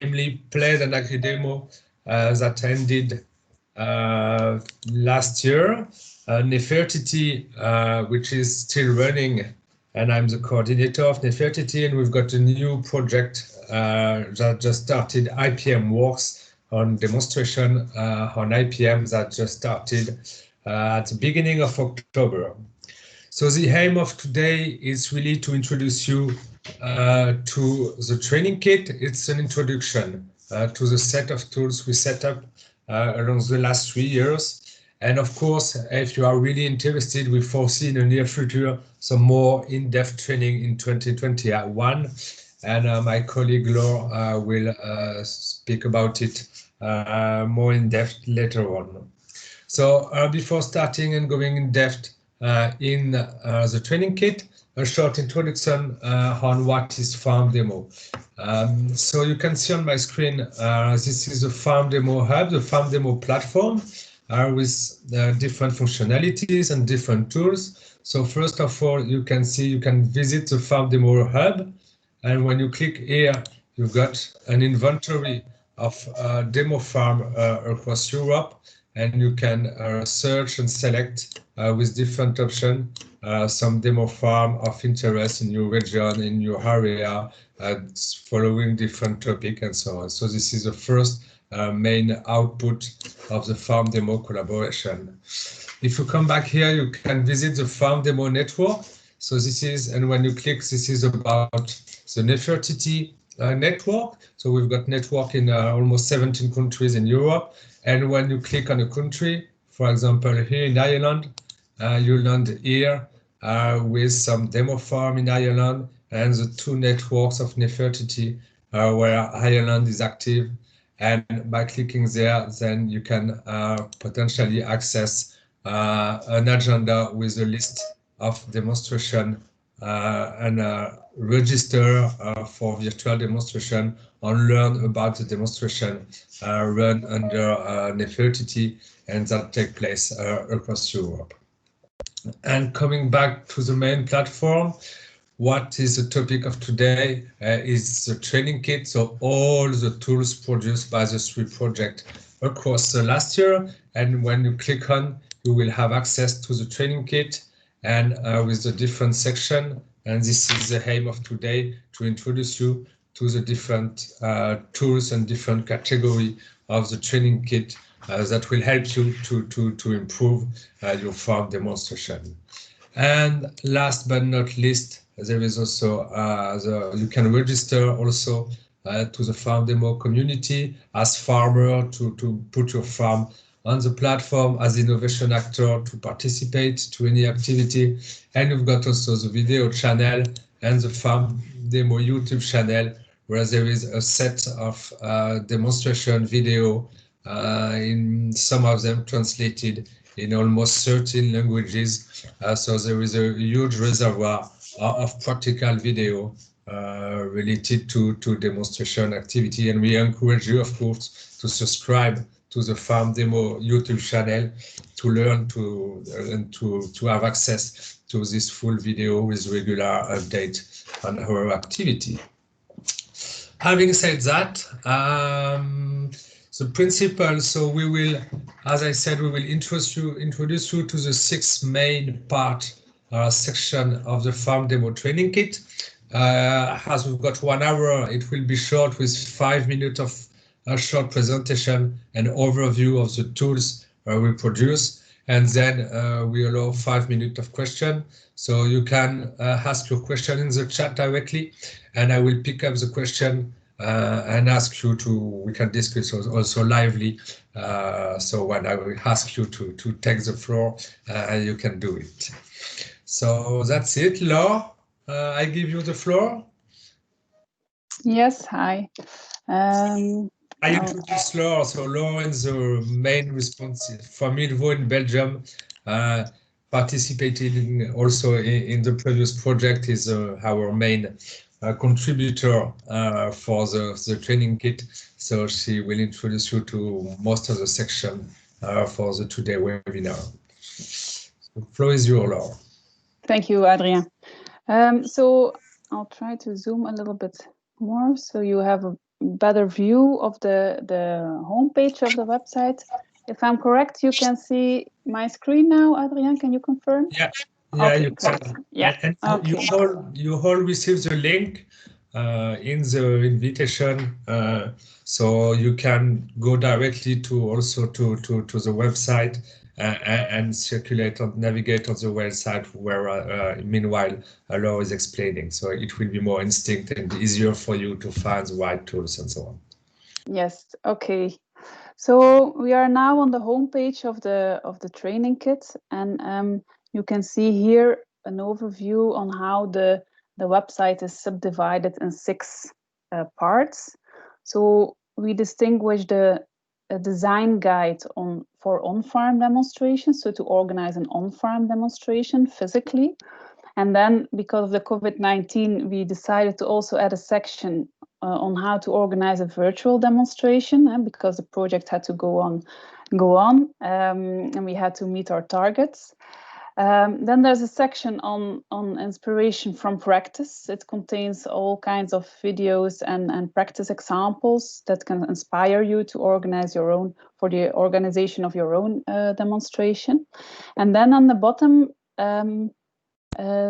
namely played an agri demo that ended last year. NEFERTITI, which is still running, and I'm the coordinator of NEFERTITI, and we've got a new project that just started, IPM Works, on demonstration on IPM that just started at the beginning of October. So the aim of today is really to introduce you to the training kit. It's an introduction to the set of tools we set up along the last 3 years. And of course, if you are really interested, we foresee in the near future some more in-depth training in 2021. And my colleague Laure will speak about it more in depth later on. So before starting and going in depth in the training kit, a short introduction on what is FarmDemo. So you can see on my screen, this is the FarmDemo Hub, the FarmDemo platform with different functionalities and different tools. So first of all, you can see you can visit the FarmDemo Hub. And when you click here, you've got an inventory of demo farm across Europe. And you can search and select with different options some demo farm of interest in your region, in your area, following different topic and so on. So this is the first main output of the FarmDemo collaboration. If you come back here, you can visit the FarmDemo network. So this is, and when you click, this is about the NEFERTITI network. So we've got network in almost 17 countries in Europe. And when you click on a country, for example, here in Ireland, you land here with some demo farm in Ireland and the two networks of NEFERTITI where Ireland is active. And by clicking there, then you can potentially access an agenda with a list of demonstration and register for virtual demonstration and learn about the demonstration run under NEFERTITI and that take place across Europe. And coming back to the main platform, what is the topic of today is the training kit. So all the tools produced by the three projects across the last year. And when you click on, you will have access to the training kit and with the different section. And this is the aim of today, to introduce you to the different tools and different category of the training kit that will help you to improve your farm demonstration. And last but not least, there is also you can register also to the FarmDemo community as farmer to put your farm on the platform, as innovation actor to participate to any activity. And you've got also the video channel and the FarmDemo YouTube channel, where there is a set of demonstration video, in some of them translated in almost 13 languages. So there is a huge reservoir of practical video related to demonstration activity. And we encourage you, of course, to subscribe to the FarmDemo YouTube channel to learn and to have access to this full video with regular update on our activity. Having said that, the principle, so we will, as I said, we will introduce you to the 6 main part section of the FarmDemo training kit. As we've got 1 hour, it will be short with 5 minutes of a short presentation and overview of the tools we produce. And then we allow 5 minutes of question. So you can ask your question in the chat directly, and I will pick up the question and ask you we can discuss also lively. So when I will ask you to take the floor, you can do it. So that's it. Laure, I give you the floor. Yes, hi. I introduce Laure. So Laure is the main responsible from ILVO in Belgium, participated also in the previous project, is our main contributor for the training kit. So she will introduce you to most of the section for the today webinar. The floor is yours, Laure. Thank you, Adrien. So I'll try to zoom a little bit more so you have a better view of the homepage of the website. If I'm correct, you can see my screen now, Adrian. Can you confirm? Yeah, okay, you great. can. Yeah, And okay. you all receive the link in the invitation, so you can go directly to also to the website and circulate and navigate on the website where meanwhile Laure is explaining. So it will be more instinct and easier for you to find the right tools and so on. Yes. Okay. So we are now on the homepage of the training kit, and you can see here an overview on how the website is subdivided in 6 parts. So we distinguish the design guide for on-farm demonstrations, so to organize an on-farm demonstration physically. And then, because of the COVID-19, we decided to also add a section on how to organize a virtual demonstration, because the project had to go on, and we had to meet our targets. Then there's a section on inspiration from practice. It contains all kinds of videos and practice examples that can inspire you to organize your own, for the organization of your own demonstration. And then on the bottom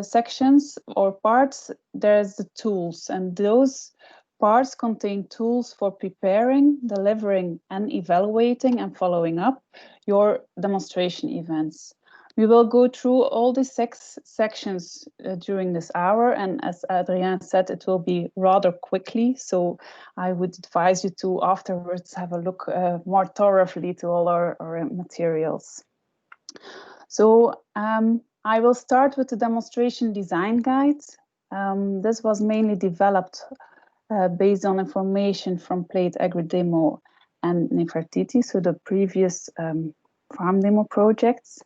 sections or parts, there's the tools, and those parts contain tools for preparing, delivering, and evaluating and following up your demonstration events. We will go through all the 6 sections during this hour, and as Adrien said, it will be rather quickly, so I would advise you to afterwards have a look more thoroughly to all our materials. So I will start with the demonstration design guide. This was mainly developed based on information from Plate AgriDemo and NEFERTITI, so the previous FarmDemo projects.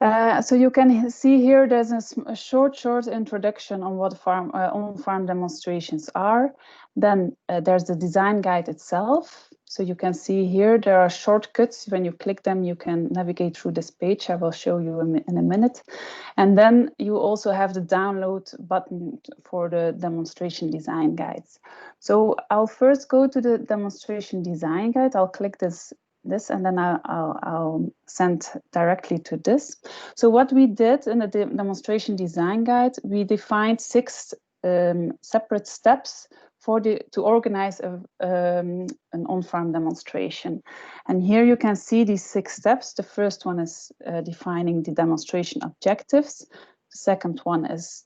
So you can see here there's a short introduction on what on-farm demonstrations are. Then there's the design guide itself. So you can see here there are shortcuts. When you click them, you can navigate through this page. I will show you in a minute. And then you also have the download button for the demonstration design guides. So I'll first go to the demonstration design guide. I'll click this and then I'll send directly to this. So what we did in the demonstration design guide, we defined 6 separate steps to organize an on-farm demonstration. And here you can see these 6 steps. The first one is defining the demonstration objectives. The second one is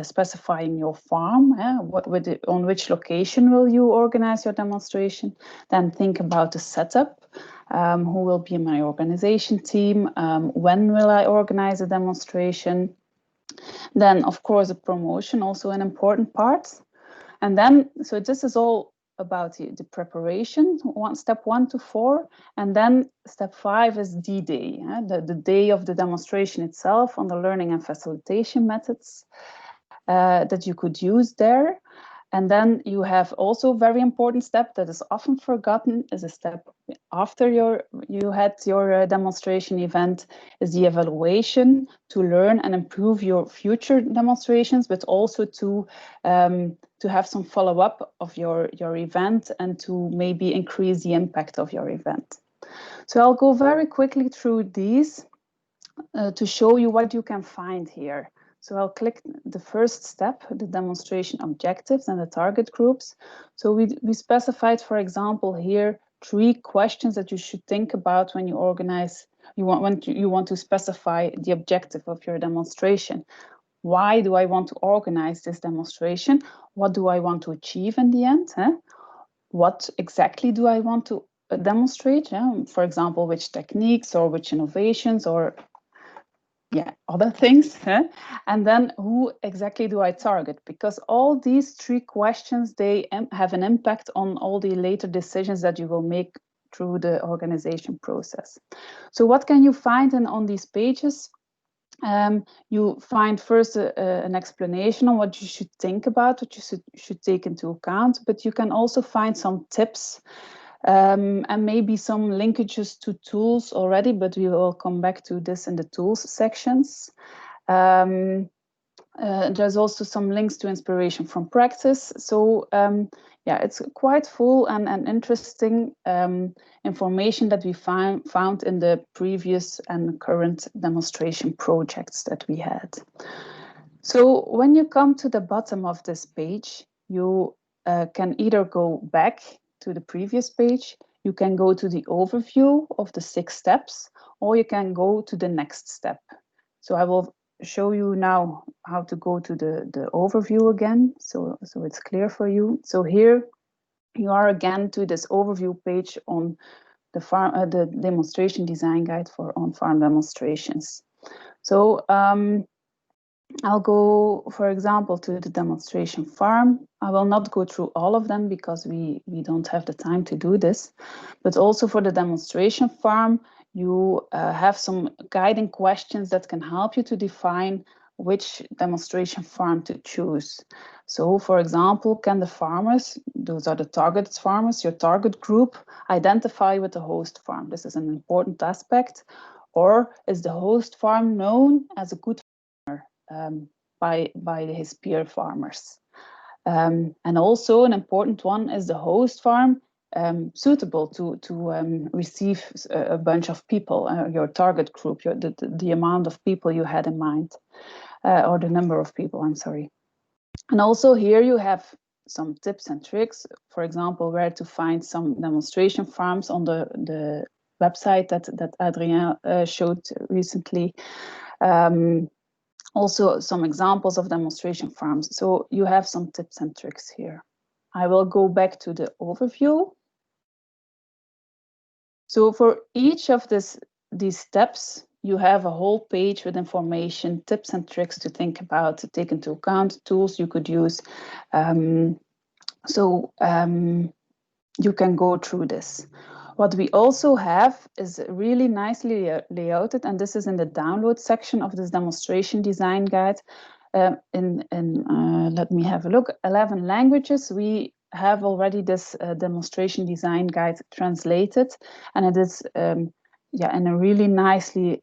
specifying your farm, on which location will you organize your demonstration. Then think about the setup. Who will be my organization team? When will I organize a demonstration? Then, of course, the promotion, also an important part. And then, so this is all about the preparation, step 1 to 4. And then step 5 is D-Day, the day of the demonstration itself, on the learning and facilitation methods that you could use there. And then you have also a very important step that is often forgotten, is a step after you had your demonstration event, is the evaluation, to learn and improve your future demonstrations, but also to have some follow-up of your event and to maybe increase the impact of your event. So I'll go very quickly through these to show you what you can find here. So I'll click the first step, the demonstration objectives and the target groups. So we specified, for example, here 3 questions that you should think about when you organize, you want to specify the objective of your demonstration. Why do I want to organize this demonstration? What do I want to achieve in the end? What exactly do I want to demonstrate? For example, which techniques or which innovations or other things, and then who exactly do I target? Because all these 3 questions, they have an impact on all the later decisions that you will make through the organization process. So what can you find on these pages? You find first an explanation on what you should think about, what you should take into account, but you can also find some tips and maybe some linkages to tools already, but we will come back to this in the tools sections. There's also some links to inspiration from practice. So yeah, it's quite full and interesting information that we found in the previous and current demonstration projects that we had. So when you come to the bottom of this page, you can either go back to the previous page, you can go to the overview of the 6 steps, or you can go to the next step. So I will show you now how to go to the overview again, so it's clear for you. So here you are again to this overview page on the demonstration design guide for on-farm demonstrations. So I'll go, for example, to the demonstration farm. I will not go through all of them because we don't have the time to do this, but also for the demonstration farm, you have some guiding questions that can help you to define which demonstration farm to choose. So, for example, can the farmers, those are the target farmers, your target group, identify with the host farm? This is an important aspect. Or is the host farm known as a good farmer by his peer farmers? And also an important one, is the host farm suitable to receive a bunch of people, your target group, the amount of people you had in mind, or the number of people, I'm sorry. And also here you have some tips and tricks, for example, where to find some demonstration farms on the website that Adrien showed recently. Also some examples of demonstration farms. So you have some tips and tricks here. I will go back to the overview. So for each of these steps, you have a whole page with information, tips and tricks to think about, to take into account, tools you could use. You can go through this. What we also have is really nicely layouted, and this is in the download section of this demonstration design guide. Let me have a look, 11 languages. We have already this demonstration design guide translated, and it is in a really nicely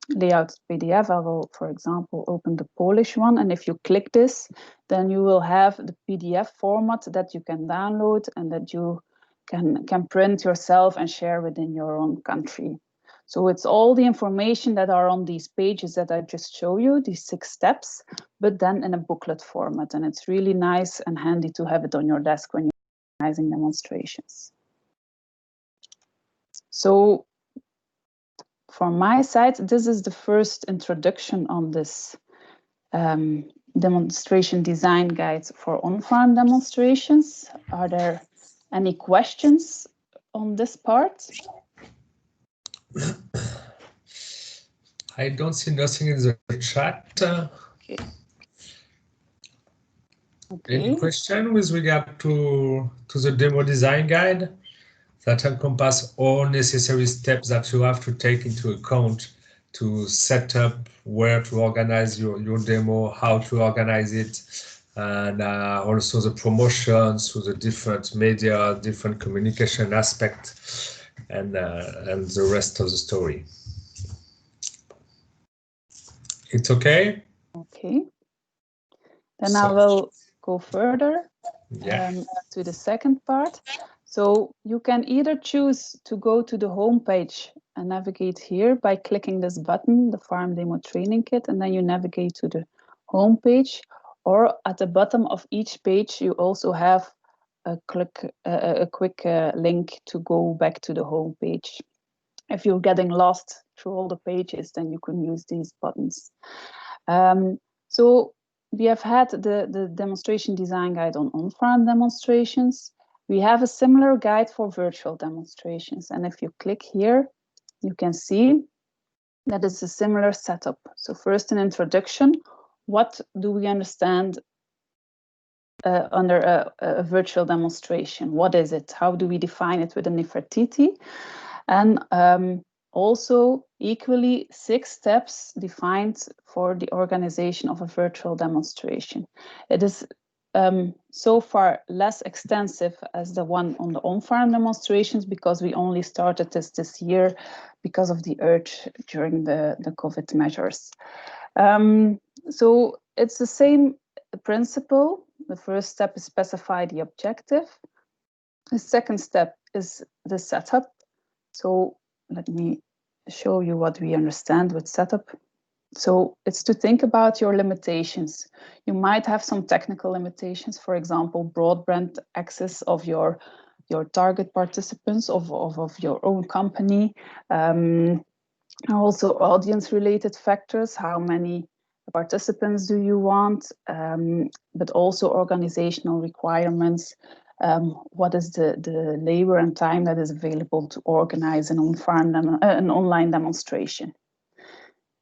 layout PDF. I will, for example, open the Polish one, and if you click this, then you will have the PDF format that you can download and that you can print yourself and share within your own country. So it's all the information that are on these pages that I just show you, these 6 steps, but then in a booklet format. And it's really nice and handy to have it on your desk when you're organizing demonstrations. So from my side, this is the first introduction on this demonstration design guide for on-farm demonstrations. Are there any questions on this part? I don't see nothing in the chat. Okay. Any question with regard to the demo design guide that encompass all necessary steps that you have to take into account to set up where to organize your demo, how to organize it, and also the promotions through the different media, different communication aspects, and the rest of the story. It's okay? Okay. Then I will go further to the second part. So you can either choose to go to the home page and navigate here by clicking this button, the FarmDemo Training Kit, and then you navigate to the home page. Or at the bottom of each page, you also have a quick link to go back to the home page. If you're getting lost through all the pages, then you can use these buttons. So we have had the demonstration design guide on on-farm demonstrations. We have a similar guide for virtual demonstrations. And if you click here, you can see that it's a similar setup. So first, an introduction. What do we understand under a virtual demonstration? What is it? How do we define it with a NEFERTITI? And also, equally, 6 steps defined for the organization of a virtual demonstration. It is so far less extensive as the one on the on-farm demonstrations because we only started this year because of the urge during the COVID measures. So it's the same principle. The first step is specify the objective. The second step is the setup. So let me show you what we understand with setup. So it's to think about your limitations. You might have some technical limitations, for example, broadband access of your target participants of your own company. Also audience-related factors, how many participants do you want, but also organizational requirements. What is the labor and time that is available to organize an online demonstration?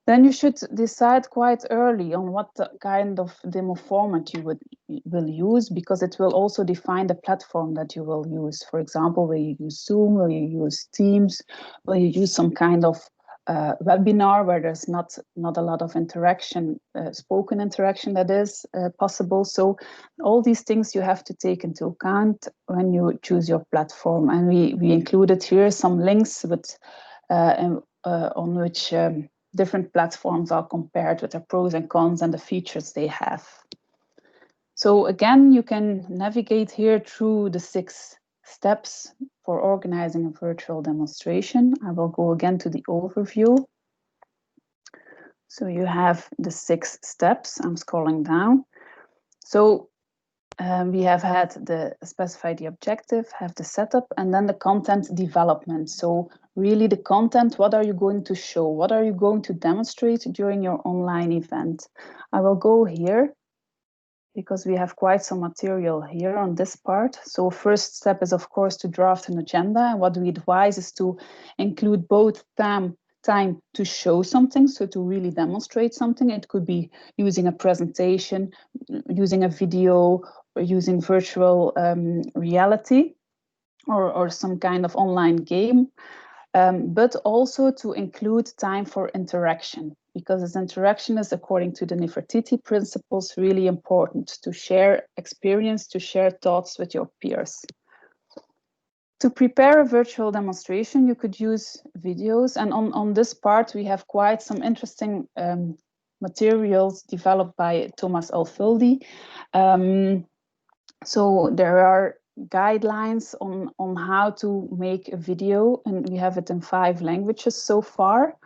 Then you should decide quite early on what kind of demo format you will use, because it will also define the platform that you will use. For example, will you use Zoom, will you use Teams, will you use some kind of webinar where there's not a lot of interaction, spoken interaction that is possible. So all these things you have to take into account when you choose your platform. And we included here some links with on which different platforms are compared with their pros and cons and the features they have. So again, you can navigate here through the 6 steps for organizing a virtual demonstration. I will go again to the overview. So you have the 6 steps. I'm scrolling down. So we have had the specify the objective, have the setup, and then the content development. So really the content, what are you going to show? What are you going to demonstrate during your online event? I will go here because we have quite some material here on this part. So first step is, of course, to draft an agenda. And what we advise is to include both time to show something, so to really demonstrate something. It could be using a presentation, using a video, or using virtual reality, or some kind of online game. But also to include time for interaction, because this interaction is, according to the NEFERTITI principles, really important to share experience, to share thoughts with your peers. To prepare a virtual demonstration, you could use videos. And on this part, we have quite some interesting materials developed by Thomas Alfildi. So there are guidelines on how to make a video, and we have it in 5 languages so far.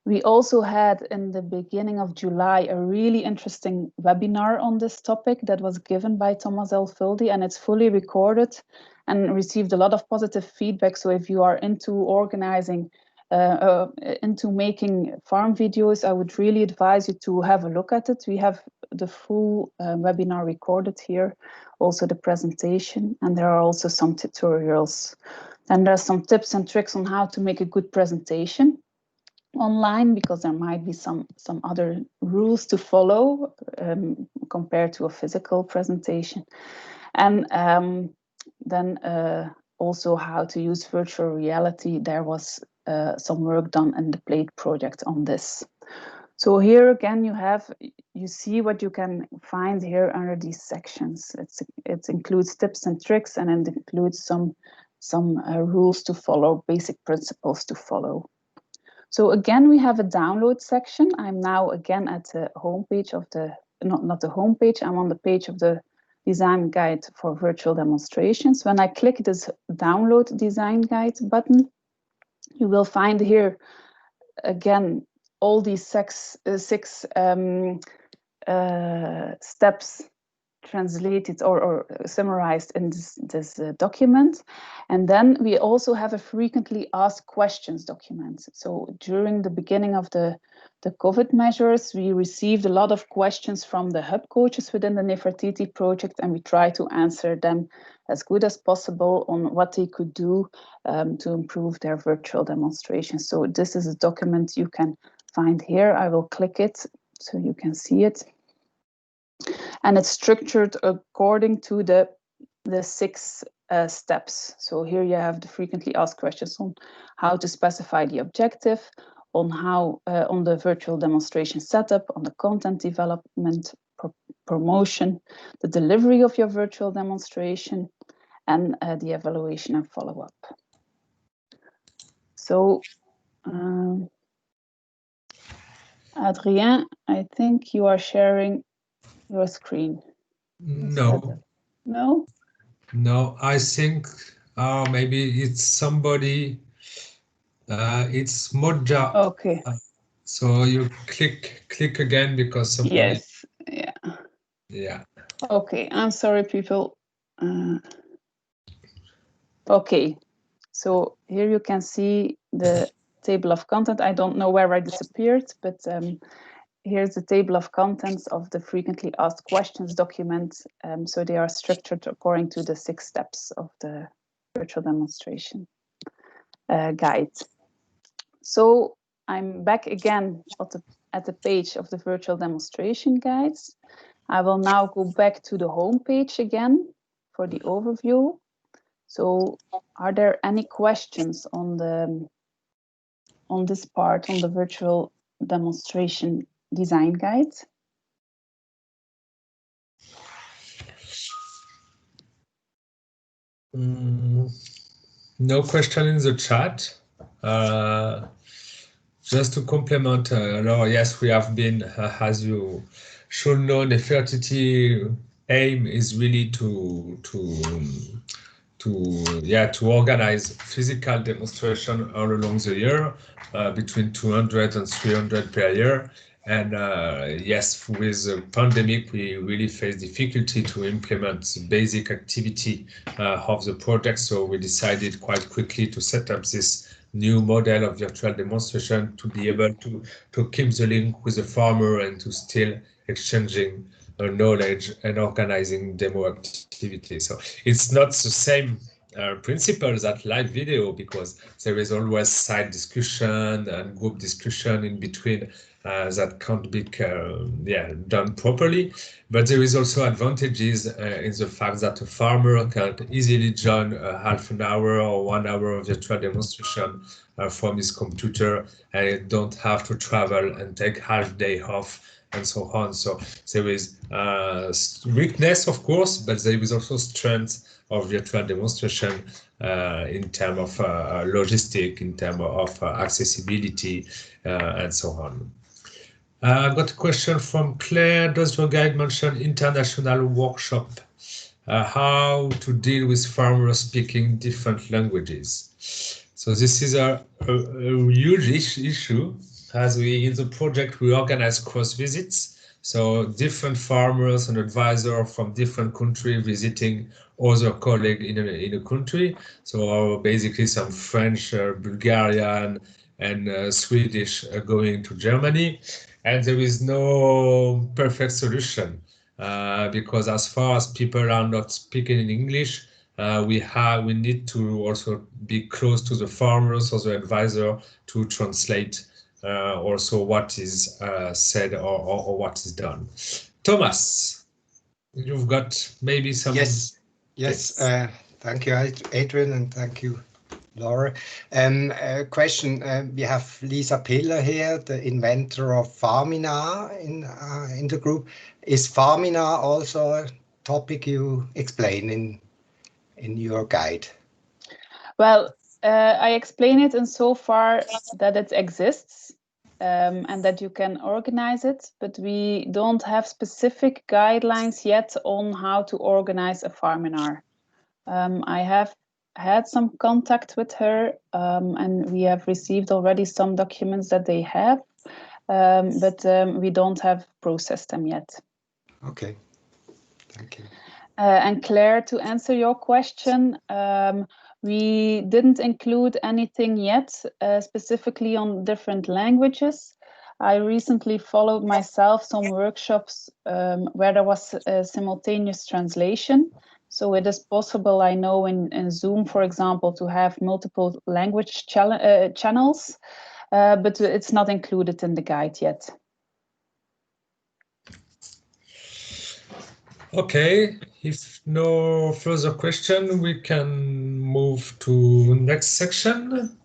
We also had in the beginning of July a really interesting webinar on this topic that was given by Thomas Alfildi, and it's fully recorded and received a lot of positive feedback. So if you are into organizing, into making farm videos, I would really advise you to have a look at it. We have the full webinar recorded here, also the presentation, and there are also some tutorials. And there are some tips and tricks on how to make a good presentation online, because there might be some other rules to follow compared to a physical presentation. And then also how to use virtual reality. There was some work done in the PLATE project on this. So here again, you see what you can find here under these sections. It includes tips and tricks, and it includes some rules to follow, basic principles to follow. So again, we have a download section. I'm now again at the homepage of the, not the homepage, I'm on the page of the design guide for virtual demonstrations. When I click this download design guide button, you will find here again all these six steps translated or summarized in this document. And then we also have a frequently asked questions document. So during the beginning of the COVID measures, we received a lot of questions from the hub coaches within the NEFERTITI project, and we try to answer them as good as possible on what they could do to improve their virtual demonstration. So this is a document you can find here. I will click it so you can see it. And it's structured according to the 6 steps. So here you have the frequently asked questions on how to specify the objective, on how on the virtual demonstration setup, on the content development, promotion, the delivery of your virtual demonstration, and the evaluation and follow-up. So Adrien, I think you are sharing your screen? No. No? No, I think maybe it's somebody, it's Moja. Okay. So you click again because somebody. Yes, yeah. Yeah. Okay, I'm sorry, people. Okay, so here you can see the table of content. I don't know where I disappeared, but here's the table of contents of the frequently asked questions document. So they are structured according to the 6 steps of the virtual demonstration guide. So I'm back again at the page of the virtual demonstration guides. I will now go back to the home page again for the overview. So are there any questions on this part, on the virtual demonstration design guide? No question in the chat. Just to complement, Laure, yes, we have been, as you should know, NEFERTITI aim is really to organize physical demonstration all along the year, between 200 and 300 per year. And yes, with the pandemic, we really faced difficulty to implement the basic activity of the project. So we decided quite quickly to set up this new model of virtual demonstration to be able to keep the link with the farmer and to still exchanging knowledge and organizing demo activities. So it's not the same principles at live video because there is always side discussion and group discussion in between that can't be done properly. But there is also advantages in the fact that a farmer can easily join a half an hour or 1 hour of virtual demonstration from his computer and don't have to travel and take half day off and so on. So there is weakness, of course, but there is also strength of virtual demonstration in terms of logistic, in terms of accessibility, and so on. I've got a question from Claire. Does your guide mention international workshop? How to deal with farmers speaking different languages? So this is a huge issue. As in the project, we organize cross visits. So different farmers and advisors from different countries visiting other colleagues in a country. So basically some French, Bulgarian, and Swedish going to Germany. And there is no perfect solution because as far as people are not speaking in English, we need to also be close to the farmers or the advisor to translate also what is said or what is done. Thomas, you've got maybe some. Yes. Thank you, Adrian, and thank you, Laura. A question, we have Lisa Piller here, the inventor of Farmina in the group. Is Farmina also a topic you explain in your guide? Well, I explain it in so far that it exists and that you can organize it, but we don't have specific guidelines yet on how to organize a Farminar. I have had some contact with her and we have received already some documents that they have, but we don't have processed them yet. Okay, thank you. And Claire, to answer your question, we didn't include anything yet specifically on different languages. I recently followed myself some workshops where there was a simultaneous translation. So it is possible, I know, in Zoom, for example, to have multiple language channels, but it's not included in the guide yet. Okay, if no further question, we can move to next section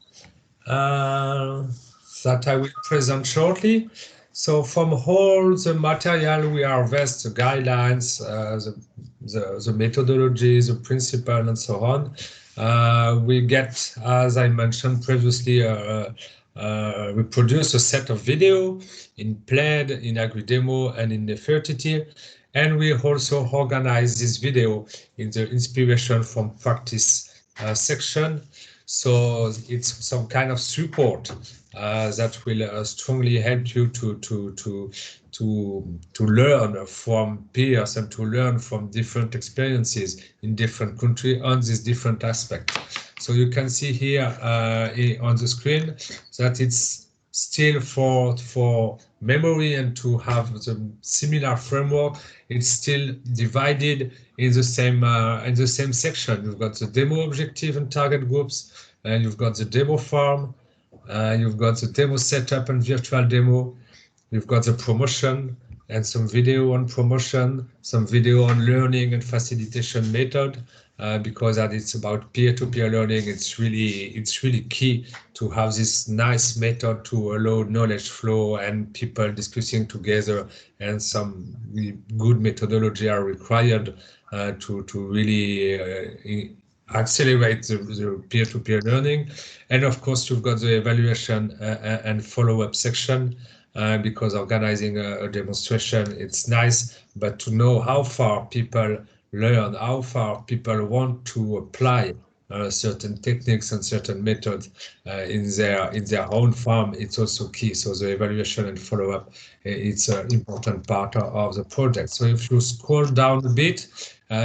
that I will present shortly. So from all the material we harvest, the guidelines, the methodology, the principle, and so on, we get, as I mentioned previously, we produce a set of video in Plaid, in AgriDemo, and in NEFERTITI. And we also organize this video in the inspiration from practice section. So it's some kind of support that will strongly help you to learn from peers and to learn from different experiences in different countries on this different aspect. So you can see here on the screen that it's still for memory and to have the similar framework. It's still divided in the same section. You've got the demo objective and target groups, and you've got the demo farm, you've got the demo setup and virtual demo, you've got the promotion and some video on promotion, some video on learning and facilitation method, because that it's about peer-to-peer learning. It's really key to have this nice method to allow knowledge flow and people discussing together, and some good methodology are required to really accelerate the peer-to-peer learning. And of course, you've got the evaluation and follow-up section, because organizing a demonstration, it's nice, but to know how far people learn, how far people want to apply certain techniques and certain methods in their own farm, it's also key. So the evaluation and follow-up, it's an important part of the project. So if you scroll down a bit,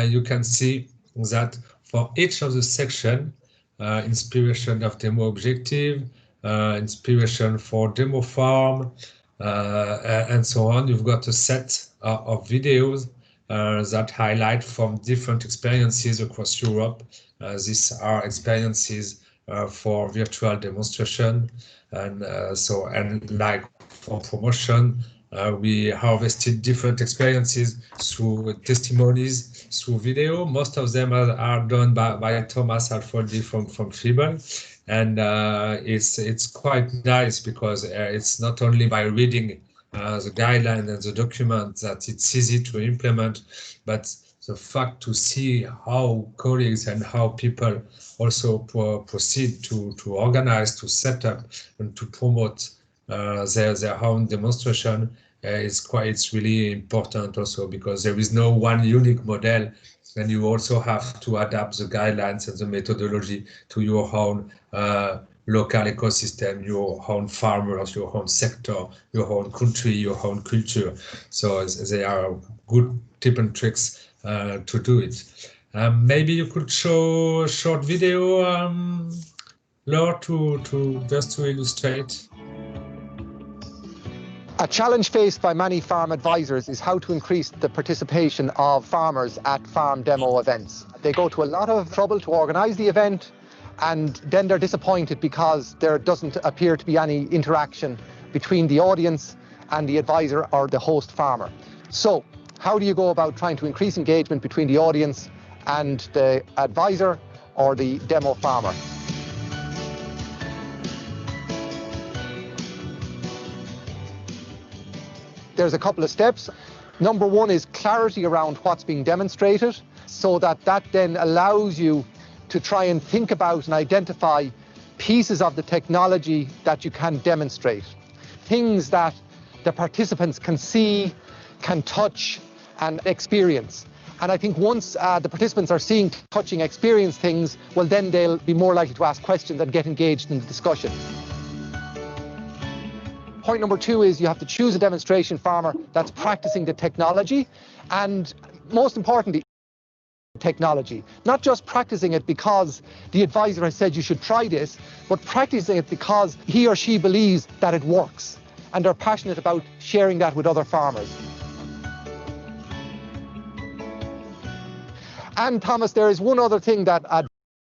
you can see that for each of the section, inspiration of demo objective, inspiration for demo farm, and so on, you've got a set of videos that highlight from different experiences across Europe. These are experiences for virtual demonstration, and like for promotion, we harvested different experiences through testimonies, through video. Most of them are done by Thomas Alfoldi from FIBEL. And it's quite nice, because it's not only by reading the guideline and the document that it's easy to implement, but the fact to see how colleagues and how people also proceed to organize, to set up, and to promote their own demonstration, it's really important also, because there is no one unique model, and you also have to adapt the guidelines and the methodology to your own local ecosystem, your own farmers, your own sector, your own country, your own culture. So they are good tips and tricks to do it. Maybe you could show a short video, Laure, just to illustrate. A challenge faced by many farm advisors is how to increase the participation of farmers at farm demo events. They go to a lot of trouble to organise the event, and then they're disappointed because there doesn't appear to be any interaction between the audience and the advisor or the host farmer. So how do you go about trying to increase engagement between the audience and the advisor or the demo farmer? There's a couple of steps. Number one is clarity around what's being demonstrated, so that then allows you to try and think about and identify pieces of the technology that you can demonstrate. Things that the participants can see, can touch and experience. And I think once the participants are seeing, touching, experience things, well, then they'll be more likely to ask questions and get engaged in the discussion. Point number two is you have to choose a demonstration farmer that's practicing the technology, and most importantly, technology. Not just practicing it because the advisor has said you should try this, but practicing it because he or she believes that it works, and they're passionate about sharing that with other farmers. And Thomas, there is one other thing that I'd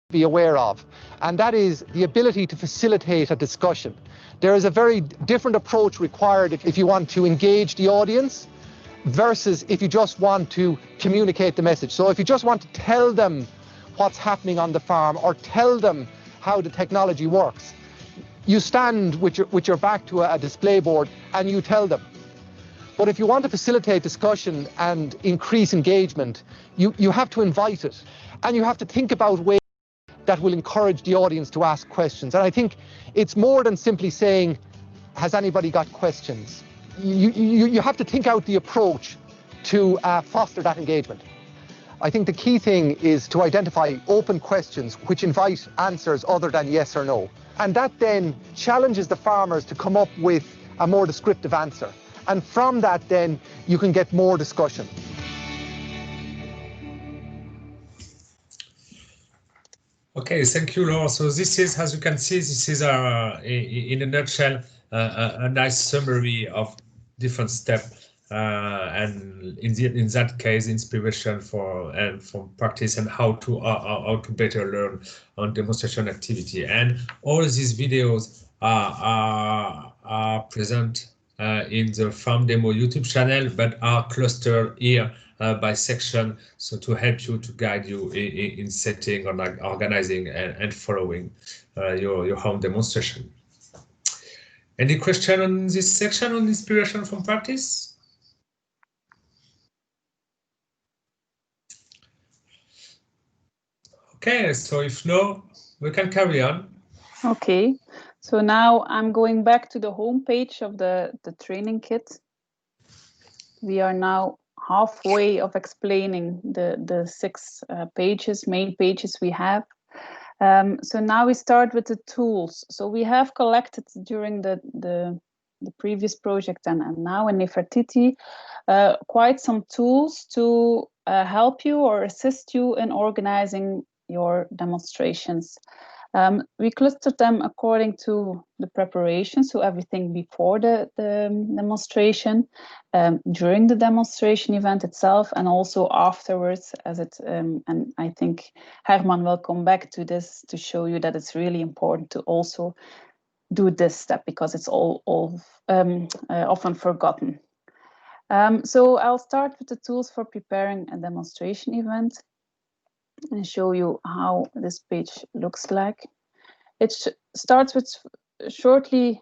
be aware of, and that is the ability to facilitate a discussion. There is a very different approach required if you want to engage the audience versus if you just want to communicate the message. So if you just want to tell them what's happening on the farm or tell them how the technology works, you stand with your back to a display board and you tell them. But if you want to facilitate discussion and increase engagement, you have to invite it, and you have to think about ways that will encourage the audience to ask questions. And I think it's more than simply saying, has anybody got questions? You have to think out the approach to foster that engagement. I think the key thing is to identify open questions which invite answers other than yes or no. And that then challenges the farmers to come up with a more descriptive answer. And from that, then you can get more discussion. Okay, thank you, Laure. So this is, as you can see, this is in a nutshell, a nice summary of different steps. And in that case, inspiration for practice and how to better learn on demonstration activity. And all these videos are present in the FarmDemo YouTube channel, but are clustered here by section, so to help you, to guide you in setting, on organizing and following your home demonstration. Any question on this section on inspiration from practice? Okay, so if no, we can carry on. Okay, so now I'm going back to the home page of the training kit. We are now halfway of explaining the 6 pages, main pages we have. So now we start with the tools. So we have collected during the previous project and now in NEFERTITI quite some tools to help you or assist you in organizing your demonstrations. We clustered them according to the preparation, so everything before the demonstration, during the demonstration event itself, and also afterwards, as it and I think Herman will come back to this to show you that it's really important to also do this step because it's often forgotten. So I'll start with the tools for preparing a demonstration event and show you how this page looks like. It starts with shortly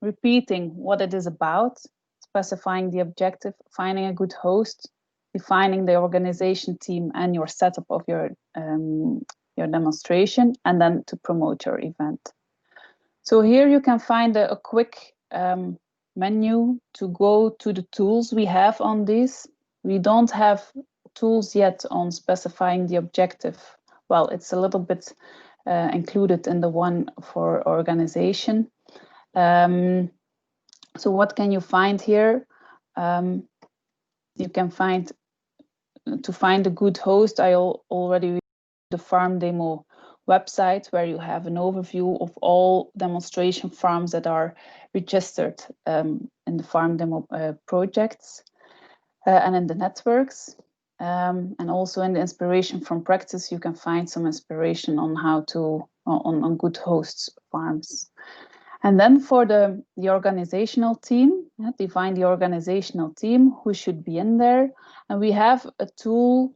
repeating what it is about, specifying the objective, finding a good host, defining the organization team and your setup of your demonstration, and then to promote your event. So here you can find a quick menu to go to the tools we have on this. We don't have tools yet on specifying the objective. Well, it's a little bit included in the one for organization. So what can you find here? You can find, to find a good host, I already the FarmDemo website, where you have an overview of all demonstration farms that are registered in the FarmDemo projects and in the networks. And also in the inspiration from practice, you can find some inspiration on how to, on good hosts farms. And then for the organizational team, define the organizational team, who should be in there. And we have a tool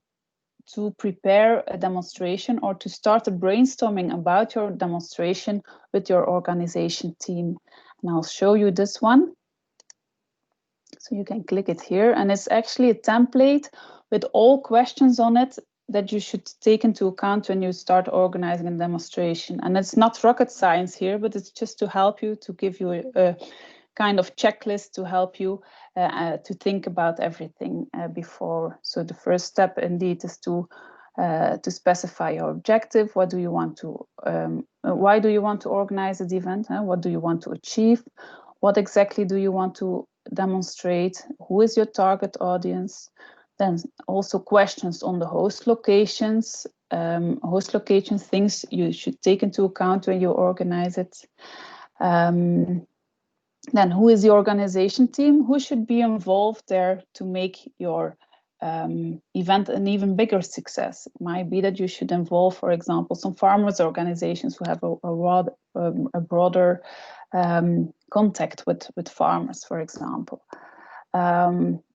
to prepare a demonstration or to start a brainstorming about your demonstration with your organization team. And I'll show you this one. So you can click it here, and it's actually a template with all questions on it that you should take into account when you start organizing a demonstration. And it's not rocket science here, but it's just to help you, to give you a kind of checklist to help you to think about everything before. So the first step indeed is to specify your objective. What do you want to, why do you want to organize the event? What do you want to achieve? What exactly do you want to demonstrate? Who is your target audience? Then also questions on the host locations, things you should take into account when you organize it. Then who is the organization team? Who should be involved there to make your event an even bigger success? It might be that you should involve, for example, some farmers organizations who have a broader contact with farmers, for example.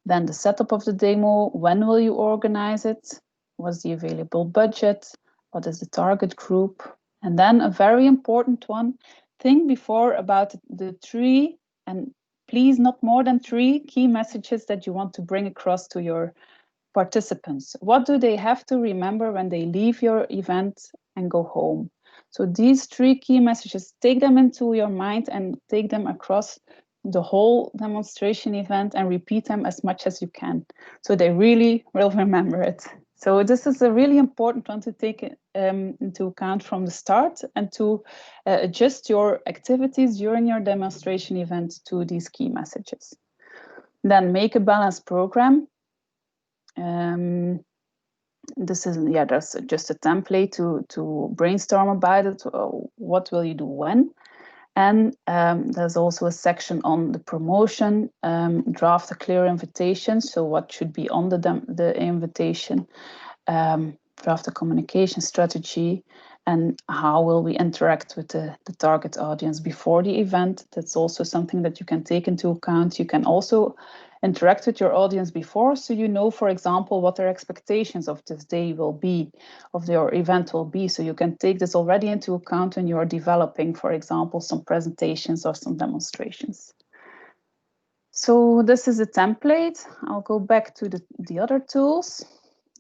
Then the setup of the demo, when will you organize it? What's the available budget? What is the target group? And then a very important one, think before about the 3, and please not more than 3 key messages that you want to bring across to your participants. What do they have to remember when they leave your event and go home? So these 3 key messages, take them into your mind and take them across the whole demonstration event and repeat them as much as you can, so they really will remember it. So this is a really important one to take into account from the start, and to adjust your activities during your demonstration event to these key messages. Then make a balanced program. This is, yeah, there's just a template to brainstorm about it. What will you do when? And there's also a section on the promotion, draft a clear invitation. So what should be on the invitation, draft a communication strategy, and how will we interact with the target audience before the event. That's also something that you can take into account. You can also interact with your audience before, so you know, for example, what their expectations of this day will be, of your event will be. So you can take this already into account when you're developing, for example, some presentations or some demonstrations. So this is a template. I'll go back to the other tools.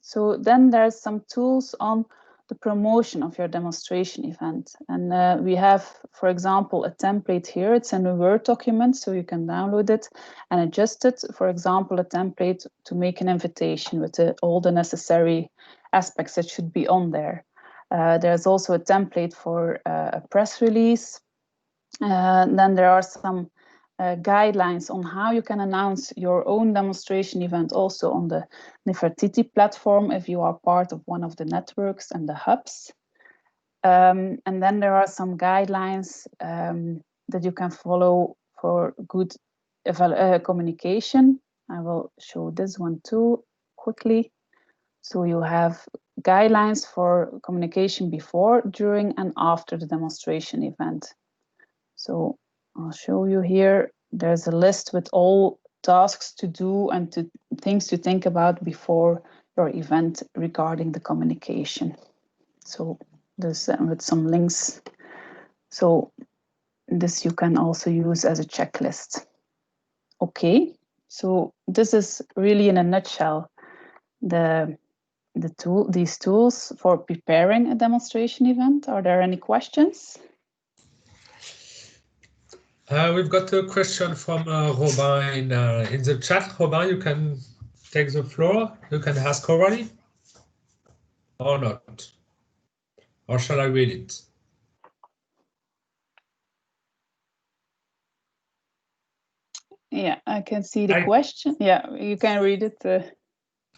So then there's some tools on the promotion of your demonstration event. And we have, for example, a template here. It's in a Word document, so you can download it and adjust it. For example, a template to make an invitation with all the necessary aspects that should be on there. There's also a template for a press release. Then there are some guidelines on how you can announce your own demonstration event also on the NEFERTITI platform if you are part of one of the networks and the hubs. And then there are some guidelines that you can follow for good communication. I will show this one too quickly. So you have guidelines for communication before, during, and after the demonstration event. So I'll show you here. There's a list with all tasks to do and things to think about before your event regarding the communication. So this with some links. So this you can also use as a checklist. Okay, so this is really in a nutshell these tools for preparing a demonstration event. Are there any questions? We've got a question from Robin in the chat. Robin, you can take the floor. You can ask already or not. Or shall I read it? Yeah, I can see the question. Yeah, you can read it.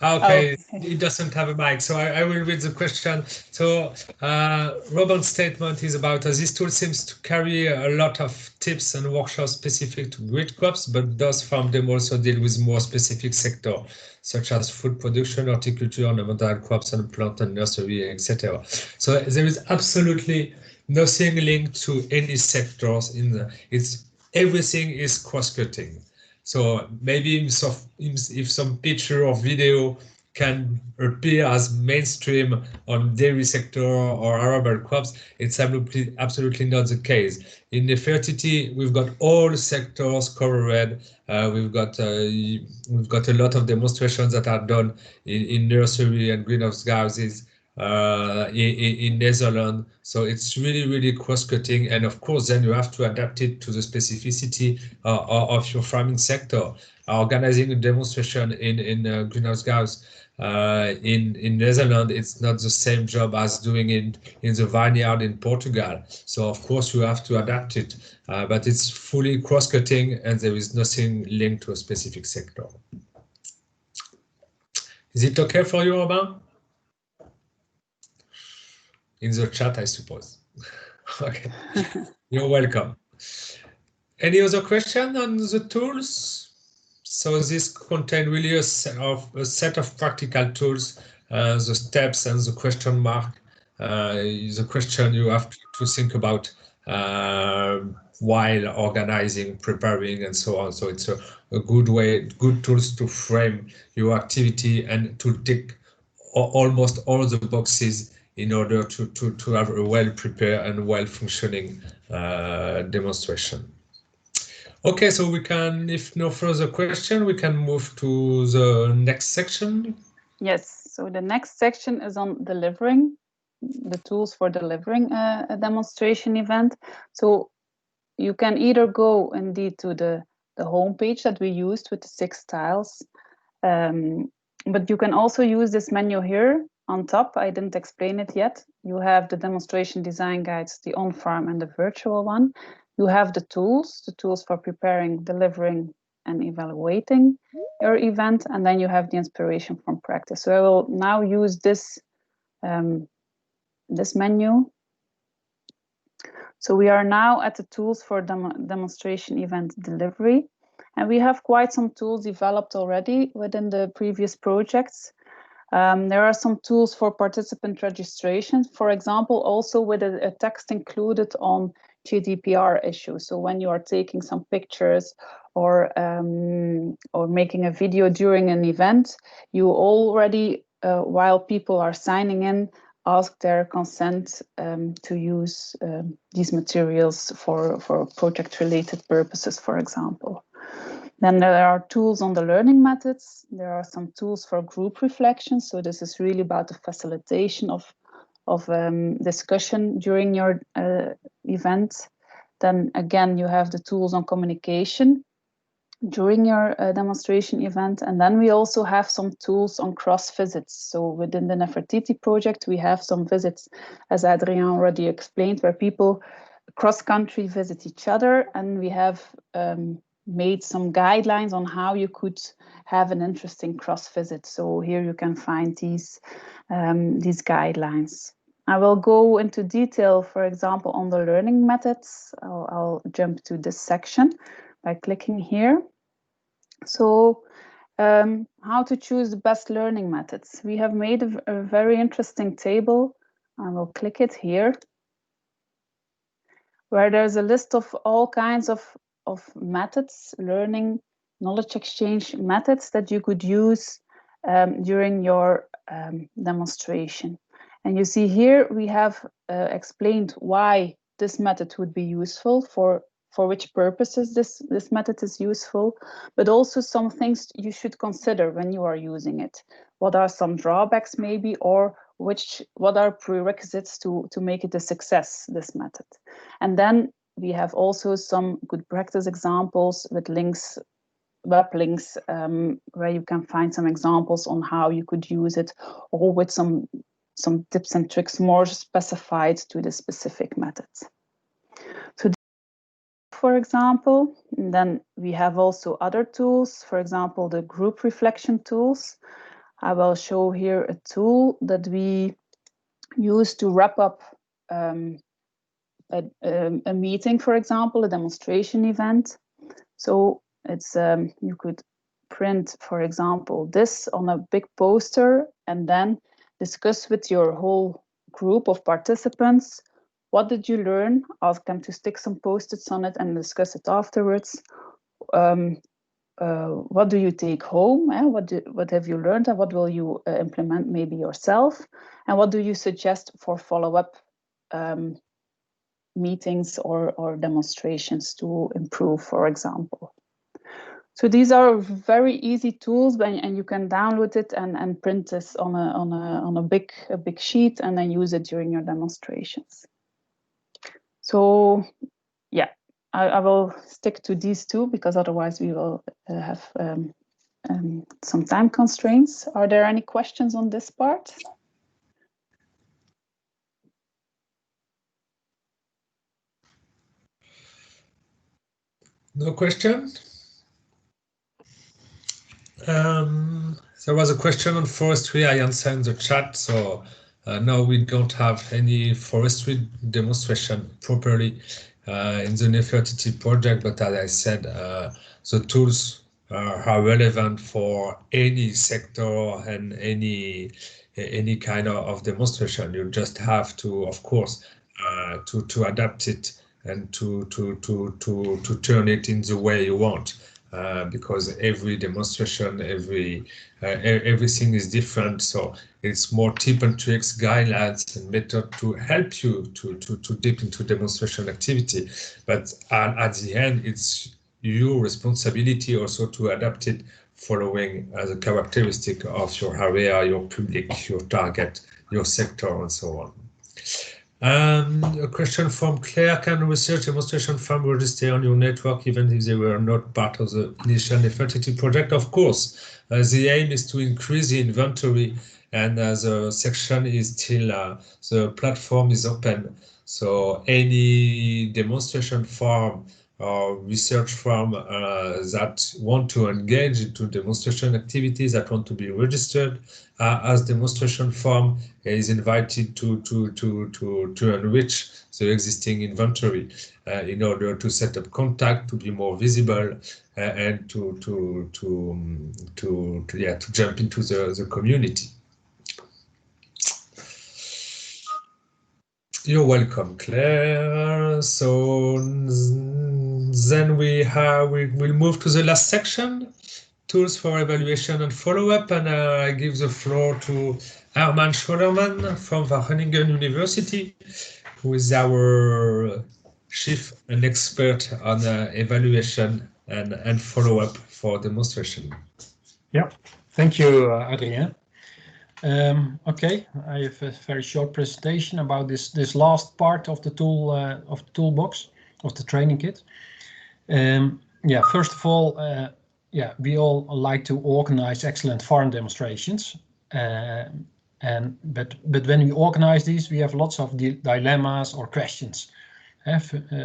Okay, it doesn't have a mic, so I will read the question. So Robin's statement is about this tool seems to carry a lot of tips and workshops specific to grid crops, but does FarmDemo also deal with more specific sector, such as food production, horticulture, ornamental crops, and plant and nursery, etc. So there is absolutely nothing linked to any sectors everything is cross-cutting. So maybe if some picture or video can appear as mainstream on dairy sector or arable crops, it's absolutely not the case. In NEFERTITI, we've got all sectors covered. We've got a lot of demonstrations that are done in nursery and greenhouses. In Netherlands, so it's really cross-cutting, and of course then you have to adapt it to the specificity of your farming sector. Organizing a demonstration in greenhouse gas in Netherlands, it's not the same job as doing it in the vineyard in Portugal. So of course you have to adapt it, but it's fully cross-cutting and there is nothing linked to a specific sector. Is it okay for you, Robin? In the chat, I suppose. Okay, you're welcome. Any other question on the tools? So this contains really a set of practical tools, the steps and the question mark, the question you have to think about while organizing, preparing, and so on. So it's a good tools to frame your activity and to tick almost all the boxes in order to have a well-prepared and well-functioning demonstration. Okay, so we can, if no further question, we can move to the next section. Yes, so the next section is on delivering, the tools for delivering a demonstration event. So you can either go indeed to the the home page that we used with the 6 tiles. But you can also use this menu here on top. I didn't explain it yet. You have the demonstration design guides, the on-farm and the virtual one. You have the tools for preparing, delivering, and evaluating your event, and then you have the inspiration from practice. So I will now use this this menu. So we are now at the tools for demonstration event delivery, and we have quite some tools developed already within the previous projects. There are some tools for participant registration, for example, also with a text included on GDPR issues. So when you are taking some pictures or making a video during an event, you already, while people are signing in, ask their consent to use these materials for project-related purposes, for example. Then there are tools on the learning methods. There are some tools for group reflection. So this is really about the facilitation of discussion during your event. Then again, you have the tools on communication during your demonstration event. And then we also have some tools on cross visits. So within the NEFERTITI project, we have some visits, as Adrien already explained, where people cross-country visit each other. And we have made some guidelines on how you could have an interesting cross visit. So here you can find these guidelines. I will go into detail, for example, on the learning methods. I'll jump to this section by clicking here. So how to choose the best learning methods. We have made a very interesting table. I will click it here, where there's a list of all kinds of methods, learning, knowledge exchange methods that you could use during your demonstration. And you see here we have explained why this method would be useful, for which purposes this method is useful, but also some things you should consider when you are using it. What are some drawbacks maybe, or what are prerequisites to make it a success, this method. And then we have also some good practice examples with links, web links, where you can find some examples on how you could use it, or with some tips and tricks more specified to the specific methods. So for example, and then we have also other tools, for example, the group reflection tools. I will show here a tool that we use to wrap up a meeting, for example, a demonstration event. So it's you could print, for example, this on a big poster and then discuss with your whole group of participants. What did you learn? Ask them to stick some post-its on it and discuss it afterwards. What do you take home? What have you learned, and what will you implement maybe yourself? And what do you suggest for follow-up meetings or demonstrations to improve, for example? So these are very easy tools, and you can download it and print this on a big sheet and then use it during your demonstrations. So yeah, I will stick to these two because otherwise we will have some time constraints. Are there any questions on this part? No question? There was a question on forestry. I answered in the chat. So now we don't have any forestry demonstration properly in the NEFERTITI project, but as I said, the tools are relevant for any sector and any kind of demonstration. You just have to, of course, to adapt it and to turn it in the way you want. Because every demonstration, everything is different. So it's more tip and tricks, guidelines, and method to help you to dip into demonstration activity. But at the end, it's your responsibility also to adapt it following the characteristic of your area, your public, your target, your sector, and so A question from Claire: can research demonstration farm register on your network even if they were not part of the initial NEFERTITI project? Of course, the aim is to increase the inventory, and the section is still, the platform is open. So any demonstration farm or research farm that want to engage into demonstration activities, that want to be registered as demonstration farm, is invited to enrich the existing inventory in order to set up contact, to be more visible, and to jump into the community. You're welcome, Claire. So then we'll move to the last section, tools for evaluation and follow-up, and I give the floor to Herman Schoderman from Wageningen University, who is our chief and expert on evaluation and follow-up for demonstration. Yeah, thank you, Adrien. Okay, I have a very short presentation about this last part of the toolbox of the training kit. Yeah, first of all, yeah, we all like to organize excellent farm demonstrations, but when we organize these, we have lots of dilemmas or questions.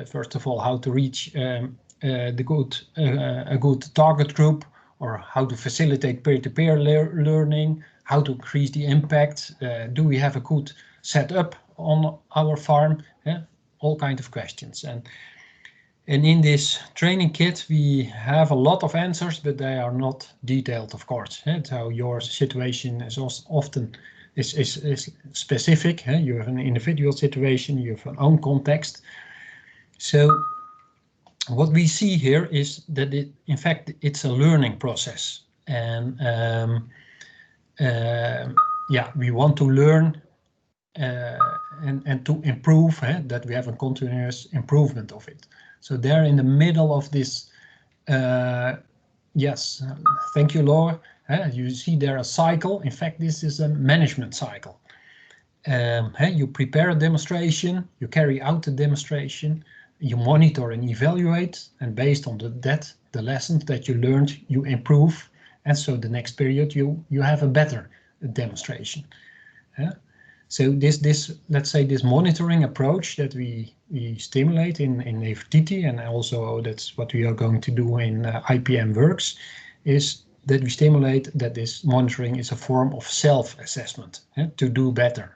First of all, how to reach a good target group, or how to facilitate peer-to-peer learning, how to increase the impact, do we have a good setup on our farm, all kinds of questions. And in this training kit, we have a lot of answers, but they are not detailed, of course. So your situation is often is specific. You have an individual situation, you have an own context. So what we see here is that in fact, it's a learning process. And yeah, we want to learn and to improve, that we have a continuous improvement of it. So there in the middle of this, yes, thank you, Laure. You see there a cycle. In fact, this is a management cycle. You prepare a demonstration, you carry out the demonstration, you monitor and evaluate, and based on the lessons that you learned, you improve. And so the next period, you have a better demonstration. So this, let's say, this monitoring approach that we stimulate in NEFERTITI, and also that's what we are going to do in IPM Works, is that we stimulate that this monitoring is a form of self-assessment, to do better.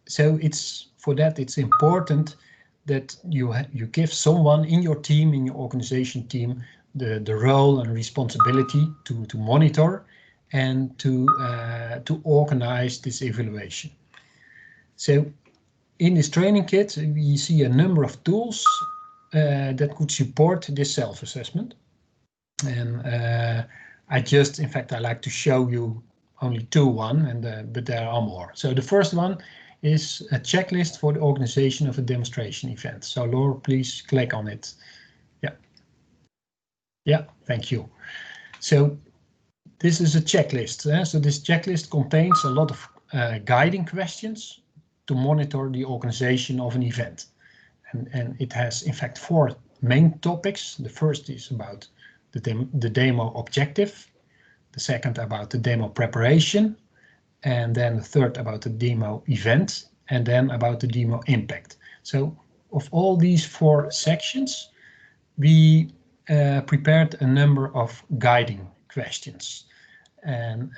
So for that it's important that you give someone in your team, in your organization team, the role and responsibility to monitor and to organize this evaluation. So in this training kit, we see a number of tools that could support this self-assessment. And in fact, I like to show you only but there are more. So the first one is a checklist for the organization of a demonstration event. So Laure, please click on it. Yeah, thank you. So this is a checklist. So this checklist contains a lot of guiding questions to monitor the organization of an event. And it has, in fact, 4 main topics. The first is about the demo objective, the second about the demo preparation, and then the third about the demo event, and then about the demo impact. So of all these 4 sections, we prepared a number of guiding questions. And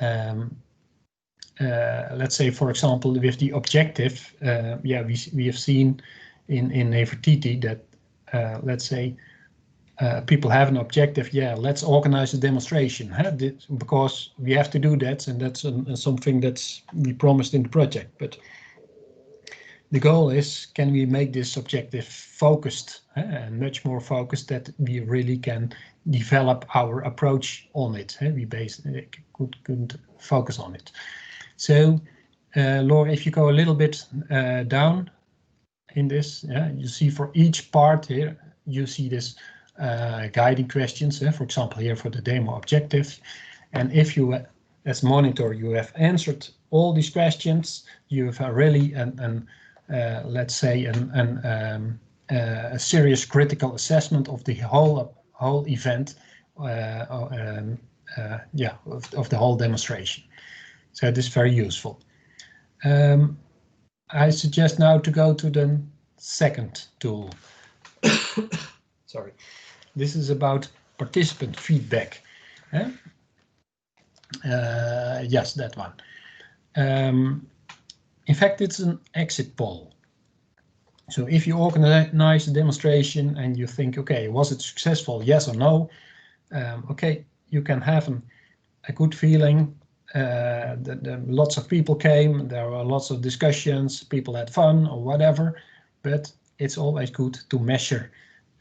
let's say, for example, with the objective, yeah, we have seen in NEFERTITI that, let's say, people have an objective. Yeah, let's organize a demonstration, because we have to do that, and that's something that's we promised in the project. But the goal is, can we make this objective focused, and much more focused, that we really can develop our approach on it. We could focus on it. So, Laure, if you go a little bit down in this, you see for each part here, you see this guiding questions. For example, here for the demo objective, and if you as monitor, you have answered all these questions. You have really let's say a serious critical assessment of the whole event, yeah, of the whole demonstration. So it is very useful. I suggest now to go to the second tool. Sorry, this is about participant feedback. Yes, that one. In fact, it's an exit poll. So if you organize a demonstration and you think, okay, was it successful? Yes or no? Okay, you can have a good feeling. Lots of people came, there were lots of discussions, people had fun or whatever, but it's always good to measure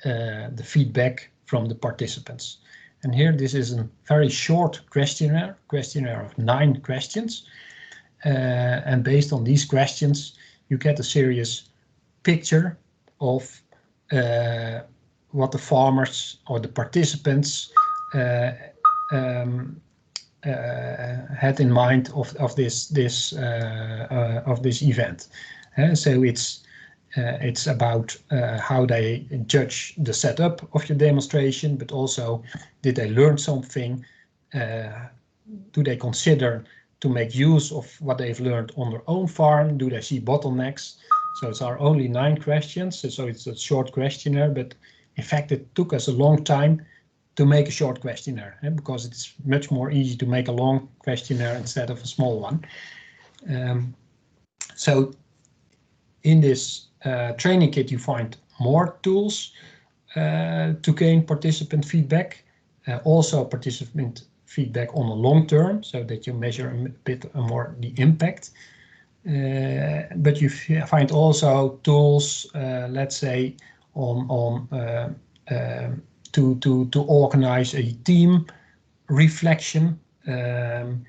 the feedback from the participants. And here, this is a very short questionnaire of 9 questions. And based on these questions, you get a serious picture of what the farmers or the participants had in mind of this event. So it's about how they judge the setup of your demonstration, but also did they learn something? Do they consider to make use of what they've learned on their own farm? Do they see bottlenecks? So it's our only 9 questions. So it's a short questionnaire, but in fact, it took us a long time to make a short questionnaire, because it's much more easy to make a long questionnaire instead of a small one. So in this training kit, you find more tools to gain participant feedback, also participant feedback on the long term, so that you measure a bit more the impact. But you find also tools, let's say, to organize a team reflection and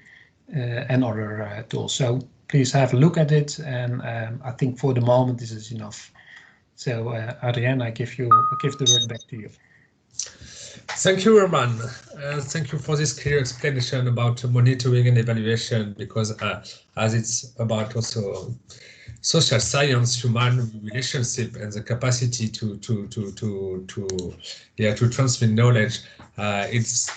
other tools. So please have a look at it, and I think for the moment this is enough. So Adrien, I give the word back to you. Thank you, Herman. Thank you for this clear explanation about monitoring and evaluation, because as it's about also social science, human relationship, and the capacity to transmit knowledge, it's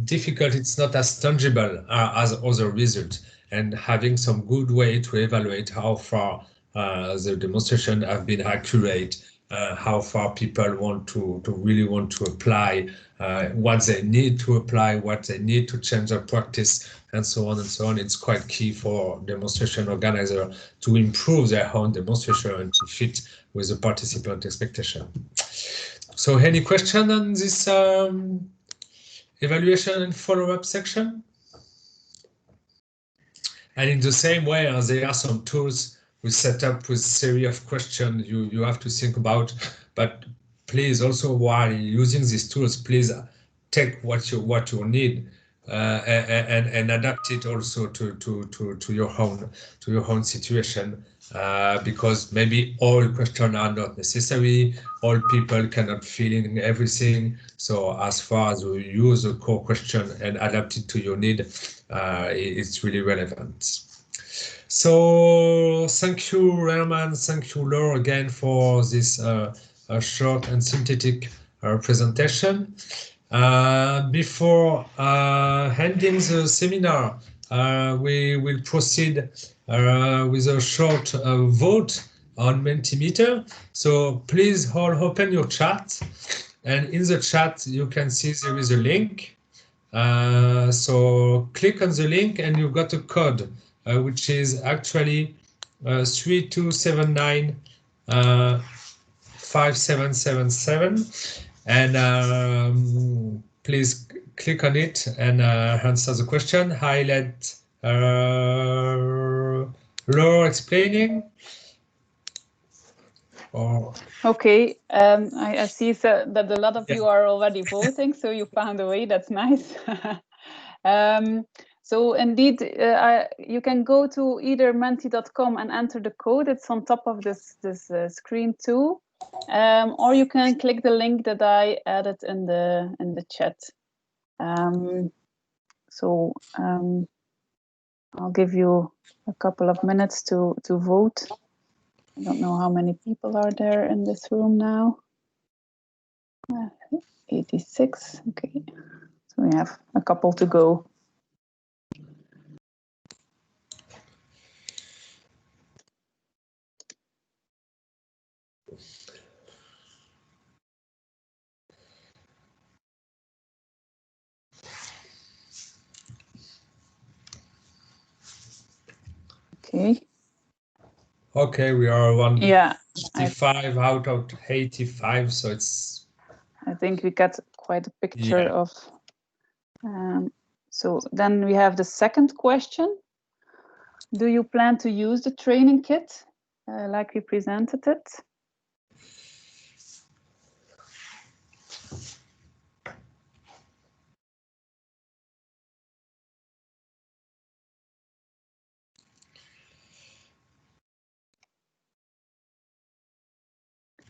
difficult. It's not as tangible as other results, and having some good way to evaluate how far the demonstration have been accurate, how far people really want to apply what they need to apply, what they need to change their practice, and so on and so on. It's quite key for demonstration organizer to improve their own demonstration and to fit with the participant expectation. So any question on this evaluation and follow-up section? And in the same way, there are some tools we set up with a series of questions you have to think about, but please also, while using these tools, please take what you need and adapt it also to your own situation, because maybe all questions are not necessary, all people cannot fill in everything. So as far as you use a core question and adapt it to your need, it's really relevant. So thank you, Herman, thank you, Laure, again for this short and synthetic presentation. Before ending the seminar, we will proceed with a short vote on Mentimeter. So please all open your chat, and in the chat you can see there is a link. So click on the link and you've got a code, which is actually 3279 5777, and please click on it and answer the question. I let Laure explaining. Or Okay, I see that a lot of you are already voting, so you found a way. That's nice. So indeed, you can go to either menti.com and enter the code. It's on top of this screen too, or you can click the link that I added in the chat. I'll give you a couple of minutes to vote. I don't know how many people are there in this room now. 86, okay. So we have a couple to go. Okay. Okay, we are 155 yeah, out of 85, so it's. I think we got quite a picture Yeah. of. So then we have the second question. Do you plan to use the training kit like we presented it?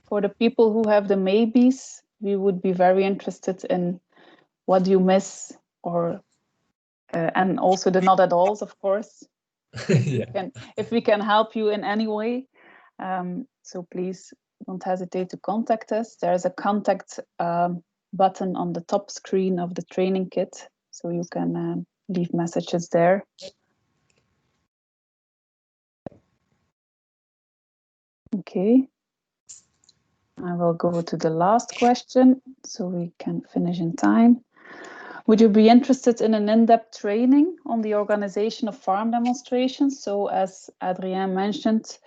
For the people who have the maybes, we would be very interested in what you miss, or and also the not at alls, of course. Yeah. If we can help you in any way, so please don't hesitate to contact us. There's a contact button on the top screen of the training kit, so you can leave messages there. Okay. I will go to the last question so we can finish in time. Would you be interested in an in-depth training on the organization of farm demonstrations? So as Adrien mentioned,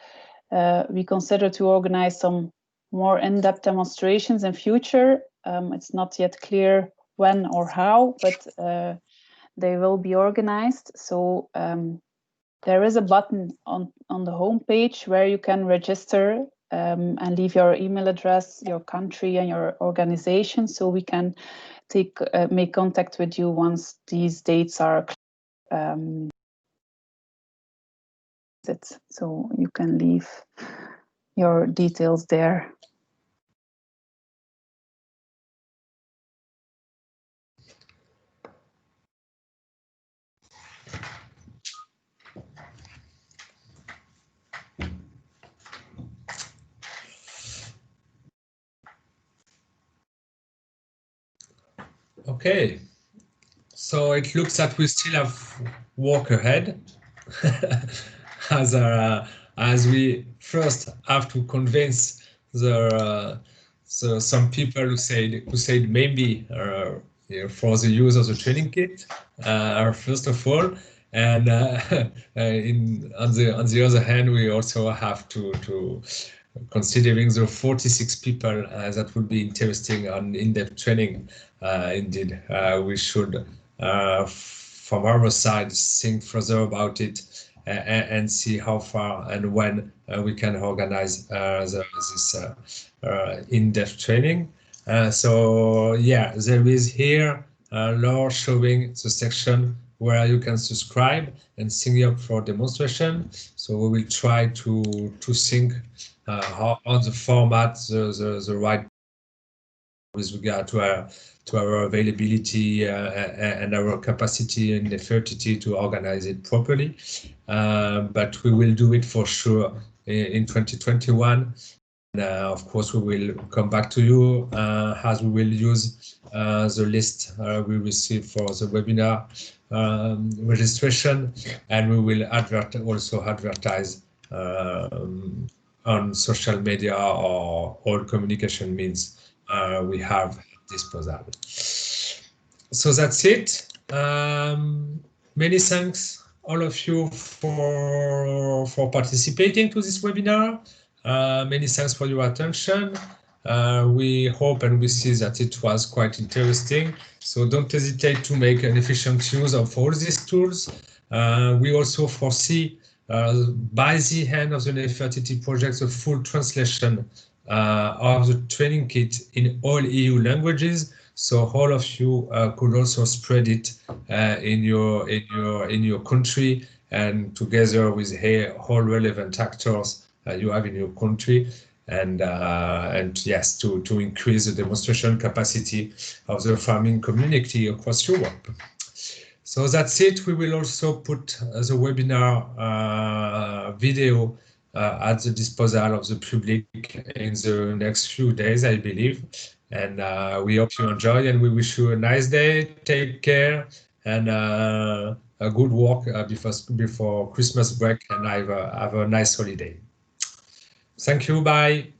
we consider to organize some more in-depth demonstrations in future. It's not yet clear when or how, but they will be organized. So there is a button on the home page where you can register and leave your email address, your country, and your organization, so we can make contact with you once these dates are set. So you can leave your details there. Okay, so it looks that we still have work ahead, as we first have to convince some people who said maybe for the use of the training kit, first of all, and on the other hand, we also have to considering the 46 people that would be interesting on in-depth training. Indeed, we should, from our side, think further about it and see how far and when we can organize this in-depth training. So yeah, there is here Laure showing the section where you can subscribe and sign up for demonstration. So we will try to think on the format, the right with regard to our availability and our capacity and NEFERTITI to organize it properly. But we will do it for sure in 2021. And of course, we will come back to you as we will use the list we received for the webinar registration, and we will also advertise on social media or all communication means we have at disposal. So that's it. Many thanks all of you for participating to this webinar. Many thanks for your attention. We hope and we see that it was quite interesting. So don't hesitate to make an efficient use of all these tools. We also foresee by the end of the NEFERTITI project the full translation of the training kit in all EU languages. So all of you could also spread it in your country and together with all relevant actors you have in your country, and yes, to increase the demonstration capacity of the farming community across Europe. So that's it. We will also put the webinar video at the disposal of the public in the next few days, I believe. And we hope you enjoy, and we wish you a nice day. Take care, and a good work before Christmas break, and have a nice holiday. Thank you. Bye.